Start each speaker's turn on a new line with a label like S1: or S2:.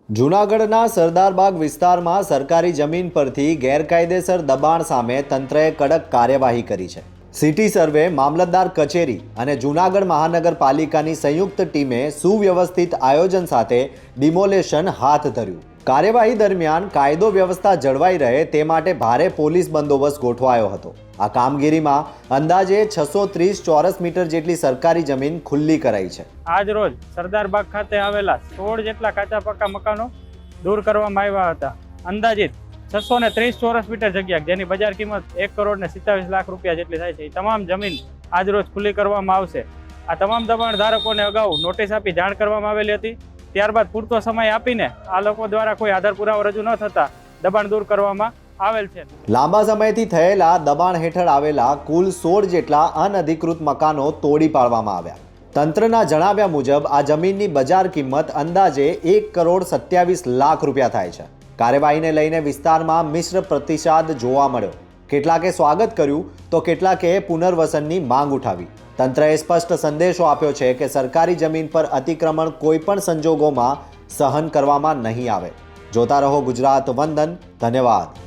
S1: જૂનાગઢના સરદારબાગ વિસ્તારમાં સરકારી જમીન પરથી ગેરકાયદેસર દબાણ સામે તંત્રએ કડક કાર્યવાહી કરી છે। સિટી સર્વે, મામલતદાર કચેરી અને જૂનાગઢ મહાનગરપાલિકાની સંયુક્ત ટીમે સુવ્યવસ્થિત આયોજન સાથે ડિમોલેશન હાથ ધર્યું। કાર્યવાહી દરમિયાન કાયદો વ્યવસ્થા જળવાઈ રહે તે માટે ભારે પોલીસ બંદોબસ્ત ગોઠવાયો હતો। આ કામગીરીમાં અંદાજે 630 ચોરસ મીટર જેટલી સરકારી જમીન ખુલ્લી કરાઈ છે।
S2: આજ રોજ સરદારબાગ ખાતે આવેલા 16 જેટલા કાચા પાકા મકાનો દૂર કરવામાં આવ્યા હતા। અંદાજિત 630 ચોરસ મીટર જગ્યા જેની બજાર કિંમત 1,27 લાખ રૂપિયા જેટલી થાય છે। તમામ જમીન આજ રોજ ખુલ્લી કરવામાં આવશે। આ તમામ દબાણ ધારકોને અગાઉ નોટિસ આપી જાણ કરવામાં આવેલી હતી। ત્યારબાદ પૂરતો સમય આપીને આ લોકો દ્વારા કોઈ આધાર પુરાવો રજૂ ન થતા દબાણ દૂર કરવામાં આવેલ છે।
S1: લાંબા સમયથી થયેલા દબાણ હેઠળ આવેલા કુલ 16 જેટલા અનધિકૃત મકાનો તોડી પાડવામાં આવ્યા। તંત્રના જણાવ્યા મુજબ આ જમીનની બજાર કિંમત અંદાજે 1,27 લાખ રૂપિયા થાય છે। કાર્યવાહીને લઈને વિસ્તારમાં મિશ્ર પ્રતિસાદ જોવા મળ્યો। કેટલાકે સ્વાગત કર્યું તો કેટલાકે પુનર્વસનની માંગ ઉઠાવી। તંત્રએ સ્પષ્ટ સંદેશો આપ્યો છે કે સરકારી જમીન પર અતિક્રમણ કોઈ પણ સંજોગોમાં સહન કરવામાં નહીં આવે। જોતા રહો ગુજરાત વંદન। ધન્યવાદ।